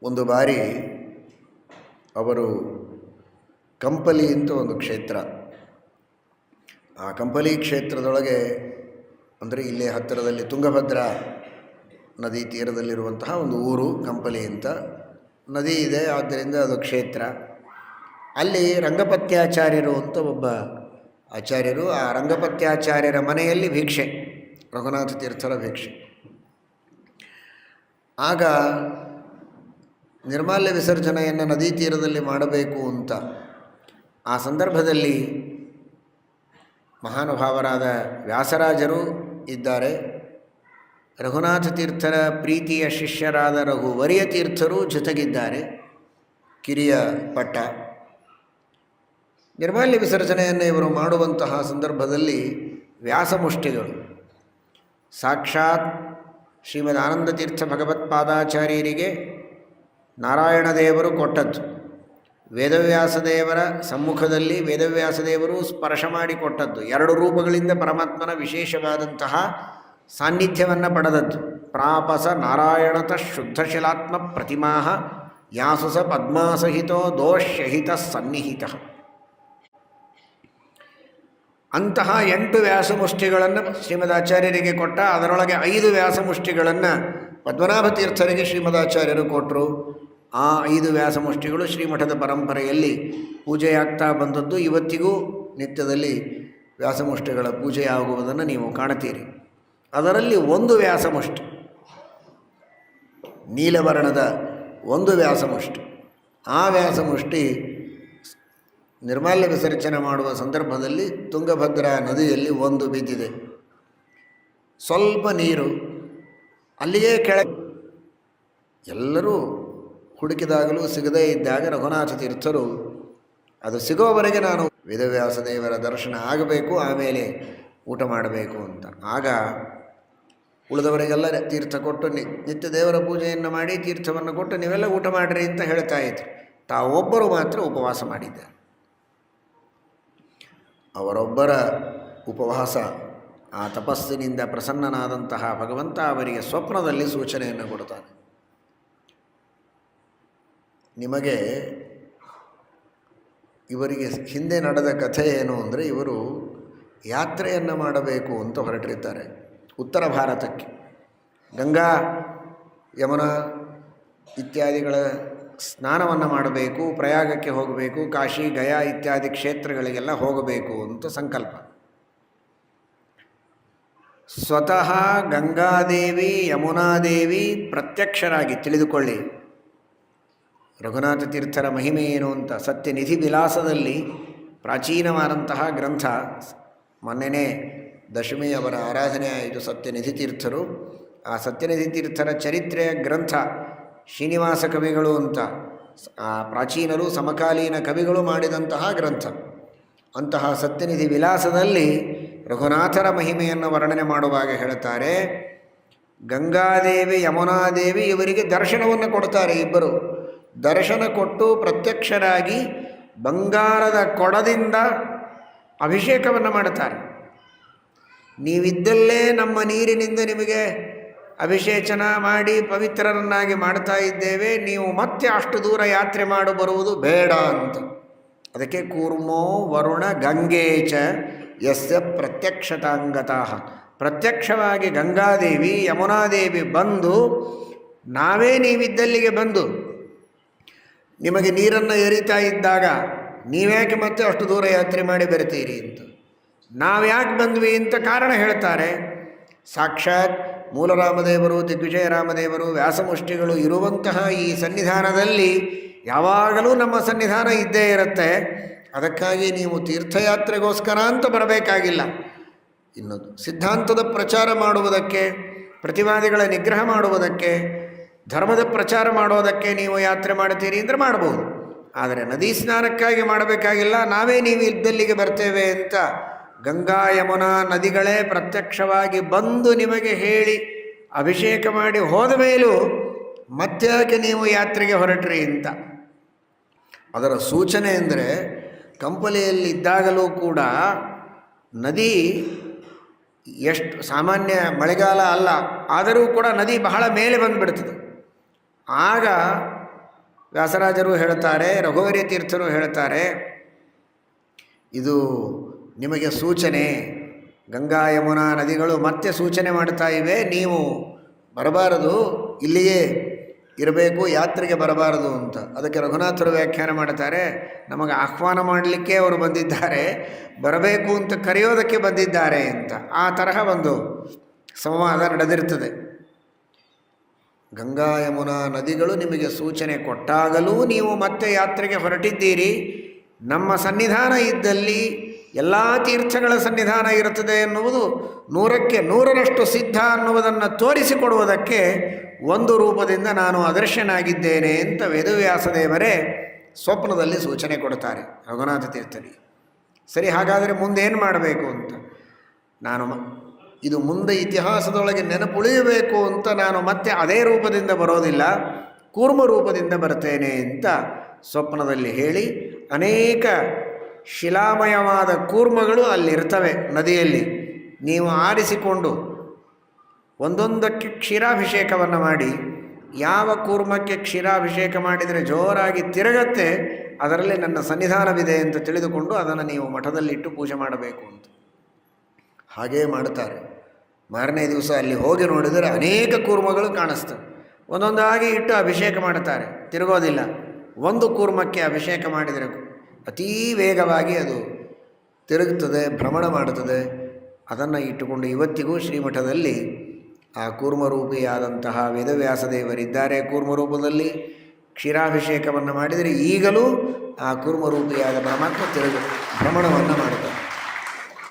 ಒಂದು ಬಾರಿ ಅವರು ಕಂಪಲಿ ಅಂತ ಒಂದು ಕ್ಷೇತ್ರ, ಆ ಕಂಪಲಿ ಕ್ಷೇತ್ರದೊಳಗೆ ಅಂದರೆ ಇಲ್ಲೇ ಹತ್ತಿರದಲ್ಲಿ ತುಂಗಭದ್ರಾ ನದಿ ತೀರದಲ್ಲಿರುವಂತಹ ಒಂದು ಊರು ಕಂಪಲಿ ಅಂತ. ನದಿ ಇದೆ, ಆದ್ದರಿಂದ ಅದು ಕ್ಷೇತ್ರ. ಅಲ್ಲಿ ರಂಗಪತ್ಯಾಚಾರ್ಯರು ಅಂತ ಒಬ್ಬ ಆಚಾರ್ಯರು, ಆ ರಂಗಪತ್ಯಾಚಾರ್ಯರ ಮನೆಯಲ್ಲಿ ಭಿಕ್ಷೆ, ರಘುನಾಥ ತೀರ್ಥರ ಭಿಕ್ಷೆ. ಆಗ ನಿರ್ಮಾಲ್ಯ ವಿಸರ್ಜನೆಯನ್ನು ನದಿ ತೀರದಲ್ಲಿ ಮಾಡಬೇಕು ಅಂತ ಆ ಸಂದರ್ಭದಲ್ಲಿ ಮಹಾನುಭಾವರಾದ ವ್ಯಾಸರಾಜರು ಇದ್ದಾರೆ, ರಘುನಾಥ ತೀರ್ಥರ ಪ್ರೀತಿಯ ಶಿಷ್ಯರಾದ ರಘುವರಿಯ ತೀರ್ಥರು ಜೊತೆಗಿದ್ದಾರೆ, ಕಿರಿಯ ಪಟ್ಟ. ನಿರ್ಮಾಲ್ಯ ವಿಸರ್ಜನೆಯನ್ನು ಇವರು ಮಾಡುವಂತಹ ಸಂದರ್ಭದಲ್ಲಿ ವ್ಯಾಸಮುಷ್ಟಿಗಳು ಸಾಕ್ಷಾತ್ ಶ್ರೀಮದ್ ಆನಂದ ತೀರ್ಥ ಭಗವತ್ಪಾದಾಚಾರ್ಯರಿಗೆ ನಾರಾಯಣ ದೇವರು ಕೊಟ್ಟದ್ದು. ವೇದವ್ಯಾಸದೇವರ ಸಮ್ಮುಖದಲ್ಲಿ ವೇದವ್ಯಾಸದೇವರು ಸ್ಪರ್ಶ ಮಾಡಿಕೊಟ್ಟದ್ದು. ಎರಡು ರೂಪಗಳಿಂದ ಪರಮಾತ್ಮನ ವಿಶೇಷವಾದಂತಹ ಸಾನ್ನಿಧ್ಯವನ್ನು ಪಡೆದದ್ದು. ಪ್ರಾಪಸ ನಾರಾಯಣತ ಶುದ್ಧಶಿಲಾತ್ಮ ಪ್ರತಿಮಾ ಯಾಸುಸ ಪದ್ಮಾಸಹಿತೋ ದೋಷ್ಯಹಿತ ಸನ್ನಿಹಿತ. ಅಂತಹ 8 ವ್ಯಾಸಮುಷ್ಟಿಗಳನ್ನು ಶ್ರೀಮದಾಚಾರ್ಯರಿಗೆ ಕೊಟ್ಟ. ಅದರೊಳಗೆ 5 ವ್ಯಾಸಮುಷ್ಟಿಗಳನ್ನು ಪದ್ಮನಾಭ ತೀರ್ಥರಿಗೆ ಶ್ರೀಮದಾಚಾರ್ಯರು ಕೊಟ್ಟರು. ಆ 5 ವ್ಯಾಸಮುಷ್ಟಿಗಳು ಶ್ರೀಮಠದ ಪರಂಪರೆಯಲ್ಲಿ ಪೂಜೆಯಾಗ್ತಾ ಬಂದದ್ದು. ಇವತ್ತಿಗೂ ನಿತ್ಯದಲ್ಲಿ ವ್ಯಾಸಮುಷ್ಟಿಗಳ ಪೂಜೆಯಾಗುವುದನ್ನು ನೀವು ಕಾಣುತ್ತೀರಿ. ಅದರಲ್ಲಿ ಒಂದು ವ್ಯಾಸಮುಷ್ಟಿ, ನೀಲವರ್ಣದ ಒಂದು ವ್ಯಾಸಮುಷ್ಟಿ, ಆ ವ್ಯಾಸಮುಷ್ಟಿ ನಿರ್ಮಾಲ್ಯ ವಿಸರ್ಜನೆ ಮಾಡುವ ಸಂದರ್ಭದಲ್ಲಿ ತುಂಗಭದ್ರಾ ನದಿಯಲ್ಲಿ ಒಂದು ಬಿದ್ದಿದೆ. ಸ್ವಲ್ಪ ನೀರು ಅಲ್ಲಿಯೇ ಕೆಳಗೆ. ಎಲ್ಲರೂ ಹುಡುಕಿದಾಗಲೂ ಸಿಗದೇ ಇದ್ದಾಗ ರಘುನಾಥ ತೀರ್ಥರು ಅದು ಸಿಗೋವರೆಗೆ ನಾನು ವೇದವ್ಯಾಸದೇವರ ದರ್ಶನ ಆಗಬೇಕು, ಆಮೇಲೆ ಊಟ ಮಾಡಬೇಕು ಅಂತ. ಆಗ ಉಳಿದವರಿಗೆಲ್ಲ ತೀರ್ಥ ಕೊಟ್ಟು ನಿತ್ಯ ದೇವರ ಪೂಜೆಯನ್ನು ಮಾಡಿ ತೀರ್ಥವನ್ನು ಕೊಟ್ಟು ನೀವೆಲ್ಲ ಊಟ ಮಾಡಿರಿ ಅಂತ ಹೇಳ್ತಾ ಇದ್ರು. ತಾವೊಬ್ಬರು ಮಾತ್ರ ಉಪವಾಸ ಮಾಡಿದ್ದಾರೆ. ಅವರೊಬ್ಬರ ಉಪವಾಸ, ಆ ತಪಸ್ಸಿನಿಂದ ಪ್ರಸನ್ನನಾದಂತಹ ಭಗವಂತ ಅವರಿಗೆ ಸ್ವಪ್ನದಲ್ಲಿ ಸೂಚನೆಯನ್ನು ಕೊಡ್ತಾನೆ. ನಿಮಗೆ ಇವರಿಗೆ ಹಿಂದೆ ನಡೆದ ಕಥೆ ಏನು ಅಂದರೆ, ಇವರು ಯಾತ್ರೆಯನ್ನು ಮಾಡಬೇಕು ಅಂತ ಹೊರಟಿರ್ತಾರೆ ಉತ್ತರ ಭಾರತಕ್ಕೆ. ಗಂಗಾ ಯಮುನಾ ಇತ್ಯಾದಿಗಳ ಸ್ನಾನವನ್ನು ಮಾಡಬೇಕು, ಪ್ರಯಾಗಕ್ಕೆ ಹೋಗಬೇಕು, ಕಾಶಿ ಗಯಾ ಇತ್ಯಾದಿ ಕ್ಷೇತ್ರಗಳಿಗೆಲ್ಲ ಹೋಗಬೇಕು ಅಂತ ಸಂಕಲ್ಪ. ಸ್ವತಃ ಗಂಗಾದೇವಿ ಯಮುನಾದೇವಿ ಪ್ರತ್ಯಕ್ಷರಾಗಿ ತಿಳಿದುಕೊಳ್ಳಿ ರಘುನಾಥ ತೀರ್ಥರ ಮಹಿಮೆ ಏನು ಅಂತ. ಸತ್ಯನಿಧಿ ವಿಲಾಸದಲ್ಲಿ ಪ್ರಾಚೀನವಾದಂತಹ ಗ್ರಂಥ, ಮೊನ್ನೆನೇ ದಶಮಿ ಅವರ ಆರಾಧನೆ ಆಯಿತು ಸತ್ಯನಿಧಿ ತೀರ್ಥರು. ಆ ಸತ್ಯನಿಧಿ ತೀರ್ಥರ ಚರಿತ್ರೆಯ ಗ್ರಂಥ ಶ್ರೀನಿವಾಸ ಕವಿಗಳು ಅಂತ ಆ ಪ್ರಾಚೀನರು ಸಮಕಾಲೀನ ಕವಿಗಳು ಮಾಡಿದಂತಹ ಗ್ರಂಥ. ಅಂತಹ ಸತ್ಯನಿಧಿ ವಿಲಾಸದಲ್ಲಿ ರಘುನಾಥರ ಮಹಿಮೆಯನ್ನು ವರ್ಣನೆ ಮಾಡುವಾಗ ಹೇಳ್ತಾರೆ, ಗಂಗಾದೇವಿ ಯಮುನಾದೇವಿ ಇವರಿಗೆ ದರ್ಶನವನ್ನು ಕೊಡ್ತಾರೆ. ಇಬ್ಬರು ದರ್ಶನ ಕೊಟ್ಟು ಪ್ರತ್ಯಕ್ಷರಾಗಿ ಬಂಗಾರದ ಕೊಡದಿಂದ ಅಭಿಷೇಕವನ್ನು ಮಾಡುತ್ತಾರೆ. ನೀವಿದ್ದಲ್ಲೇ ನಮ್ಮ ನೀರಿನಿಂದ ನಿಮಗೆ ಅಭಿಷೇಚನ ಮಾಡಿ ಪವಿತ್ರರನ್ನಾಗಿ ಮಾಡ್ತಾ ಇದ್ದೇವೆ, ನೀವು ಮತ್ತೆ ಅಷ್ಟು ದೂರ ಯಾತ್ರೆ ಮಾಡಿ ಬರುವುದು ಬೇಡ ಅಂತ. ಅದಕ್ಕೆ ಕೂರ್ಮೋ ವರುಣ ಗಂಗೇಚ ಯಸ್ಯ ಪ್ರತ್ಯಕ್ಷತಾಂಗತಃ. ಪ್ರತ್ಯಕ್ಷವಾಗಿ ಗಂಗಾದೇವಿ ಯಮುನಾದೇವಿ ಬಂದು ನಾವೇ ನೀವಿದ್ದಲ್ಲಿಗೆ ಬಂದು ನಿಮಗೆ ನೀರನ್ನು ಎರಿತಾ ಇದ್ದಾಗ ನೀವ್ಯಾಕೆ ಮತ್ತೆ ಅಷ್ಟು ದೂರ ಯಾತ್ರೆ ಮಾಡಿ ಬರ್ತೀರಿ ಅಂತ. ನಾವ್ಯಾಕೆ ಬಂದ್ವಿ ಅಂತ ಕಾರಣ ಹೇಳ್ತಾರೆ. ಸಾಕ್ಷಾತ್ ಮೂಲರಾಮದೇವರು, ದಿಗ್ವಿಜಯ ರಾಮದೇವರು, ವ್ಯಾಸಮುಷ್ಟಿಗಳು ಇರುವಂತಹ ಈ ಸನ್ನಿಧಾನದಲ್ಲಿ ಯಾವಾಗಲೂ ನಮ್ಮ ಸನ್ನಿಧಾನ ಇದ್ದೇ ಇರುತ್ತೆ. ಅದಕ್ಕಾಗಿ ನೀವು ತೀರ್ಥಯಾತ್ರೆಗೋಸ್ಕರ ಅಂತ ಬರಬೇಕಾಗಿಲ್ಲ. ಇನ್ನು ಸಿದ್ಧಾಂತದ ಪ್ರಚಾರ ಮಾಡುವುದಕ್ಕೆ, ಪ್ರತಿವಾದಿಗಳ ನಿಗ್ರಹ ಮಾಡುವುದಕ್ಕೆ, ಧರ್ಮದ ಪ್ರಚಾರ ಮಾಡೋದಕ್ಕೆ ನೀವು ಯಾತ್ರೆ ಮಾಡ್ತೀರಿ ಅಂದರೆ ಮಾಡ್ಬೋದು. ಆದರೆ ನದಿ ಸ್ನಾನಕ್ಕಾಗಿ ಮಾಡಬೇಕಾಗಿಲ್ಲ. ನಾವೇ ನೀವು ಇದ್ದಲ್ಲಿಗೆ ಬರ್ತೇವೆ ಅಂತ ಗಂಗಾ ಯಮುನಾ ನದಿಗಳೇ ಪ್ರತ್ಯಕ್ಷವಾಗಿ ಬಂದು ನಿಮಗೆ ಹೇಳಿ ಅಭಿಷೇಕ ಮಾಡಿ ಹೋದ ಮೇಲೂ ಮತ್ತ್ಯಾಕೆ ನೀವು ಯಾತ್ರೆಗೆ ಹೊರಟ್ರಿ ಅಂತ. ಅದರ ಸೂಚನೆ ಅಂದರೆ ಕಂಪಲಿಯಲ್ಲಿದ್ದಾಗಲೂ ಕೂಡ ನದಿ ಎಷ್ಟು ಸಾಮಾನ್ಯ ಮಳೆಗಾಲ ಅಲ್ಲ, ಆದರೂ ಕೂಡ ನದಿ ಬಹಳ ಮೇಲೆ ಬಂದುಬಿಡ್ತದೆ. ಆಗ ವ್ಯಾಸರಾಜರು ಹೇಳ್ತಾರೆ, ರಘುವರಿ ತೀರ್ಥರು ಹೇಳ್ತಾರೆ, ಇದು ನಿಮಗೆ ಸೂಚನೆ. ಗಂಗಾ ಯಮುನಾ ನದಿಗಳು ಮತ್ತೆ ಸೂಚನೆ ಮಾಡ್ತಾ ಇವೆ, ನೀವು ಬರಬಾರದು, ಇಲ್ಲಿಯೇ ಇರಬೇಕು, ಯಾತ್ರೆಗೆ ಬರಬಾರದು ಅಂತ. ಅದಕ್ಕೆ ರಘುನಾಥರು ವ್ಯಾಖ್ಯಾನ ಮಾಡ್ತಾರೆ, ನಮಗೆ ಆಹ್ವಾನ ಮಾಡಲಿಕ್ಕೆ ಅವರು ಬಂದಿದ್ದಾರೆ, ಬರಬೇಕು ಅಂತ ಕರೆಯೋದಕ್ಕೆ ಬಂದಿದ್ದಾರೆ ಅಂತ. ಆ ತರಹ ಒಂದು ಸಂವಾದ ನಡೆದಿರ್ತದೆ. ಗಂಗಾ ಯಮುನಾ ನದಿಗಳು ನಿಮಗೆ ಸೂಚನೆ ಕೊಟ್ಟಾಗಲೂ ನೀವು ಮತ್ತೆ ಯಾತ್ರೆಗೆ ಹೊರಟಿದ್ದೀರಿ. ನಮ್ಮ ಸನ್ನಿಧಾನ ಇದ್ದಲ್ಲಿ ಎಲ್ಲ ತೀರ್ಥಗಳ ಸನ್ನಿಧಾನ ಇರುತ್ತದೆ ಎನ್ನುವುದು 100ಕ್ಕೆ 100ರಷ್ಟು ಸಿದ್ಧ ಅನ್ನುವುದನ್ನು ತೋರಿಸಿಕೊಡುವುದಕ್ಕೆ ಒಂದು ರೂಪದಿಂದ ನಾನು ಅದೃಶ್ಯನಾಗಿದ್ದೇನೆ ಅಂತ ವೇದವ್ಯಾಸದೇವರೇ ಸ್ವಪ್ನದಲ್ಲಿ ಸೂಚನೆ ಕೊಡ್ತಾರೆ ರಘುನಾಥ ತೀರ್ಥರಿಗೆ. ಸರಿ, ಹಾಗಾದರೆ ಮುಂದೇನು ಮಾಡಬೇಕು ಅಂತ. ನಾನು ಇದು ಮುಂದೆ ಇತಿಹಾಸದೊಳಗೆ ನೆನಪುಳಿಯಬೇಕು ಅಂತ ನಾನು ಮತ್ತೆ ಅದೇ ರೂಪದಿಂದ ಬರೋದಿಲ್ಲ, ಕೂರ್ಮ ರೂಪದಿಂದ ಬರ್ತೇನೆ ಅಂತ ಸ್ವಪ್ನದಲ್ಲಿ ಹೇಳಿ, ಅನೇಕ ಶಿಲಾಮಯವಾದ ಕೂರ್ಮಗಳು ಅಲ್ಲಿರ್ತವೆ ನದಿಯಲ್ಲಿ. ನೀವು ಆರಿಸಿಕೊಂಡು ಒಂದೊಂದಕ್ಕೆ ಕ್ಷೀರಾಭಿಷೇಕವನ್ನು ಮಾಡಿ, ಯಾವ ಕೂರ್ಮಕ್ಕೆ ಕ್ಷೀರಾಭಿಷೇಕ ಮಾಡಿದರೆ ಜೋರಾಗಿ ತಿರುಗತ್ತೆ ಅದರಲ್ಲಿ ನನ್ನ ಸನ್ನಿಧಾನವಿದೆ ಅಂತ ತಿಳಿದುಕೊಂಡು ಅದನ್ನು ನೀವು ಮಠದಲ್ಲಿಟ್ಟು ಪೂಜೆ ಮಾಡಬೇಕು ಅಂತ. ಹಾಗೇ ಮಾಡುತ್ತಾರೆ. ಮಾರನೇ ದಿವಸ ಅಲ್ಲಿ ಹೋಗಿ ನೋಡಿದರೆ ಅನೇಕ ಕೂರ್ಮಗಳು ಕಾಣಿಸ್ತವೆ. ಒಂದೊಂದಾಗಿ ಇಟ್ಟು ಅಭಿಷೇಕ ಮಾಡುತ್ತಾರೆ, ತಿರುಗೋದಿಲ್ಲ. ಒಂದು ಕೂರ್ಮಕ್ಕೆ ಅಭಿಷೇಕ ಮಾಡಿದರೆ ಅತೀ ವೇಗವಾಗಿ ಅದು ತಿರುಗುತ್ತದೆ, ಭ್ರಮಣ ಮಾಡುತ್ತದೆ. ಅದನ್ನು ಇಟ್ಟುಕೊಂಡು ಇವತ್ತಿಗೂ ಶ್ರೀಮಠದಲ್ಲಿ ಆ ಕೂರ್ಮರೂಪಿಯಾದಂತಹ ವೇದವ್ಯಾಸದೇವರಿದ್ದಾರೆ. ಕೂರ್ಮರೂಪದಲ್ಲಿ ಕ್ಷೀರಾಭಿಷೇಕವನ್ನು ಮಾಡಿದರೆ ಈಗಲೂ ಆ ಕೂರ್ಮರೂಪಿಯಾದ ಪರಮಾತ್ಮ ಭ್ರಮಣವನ್ನು ಮಾಡುತ್ತಾರೆ.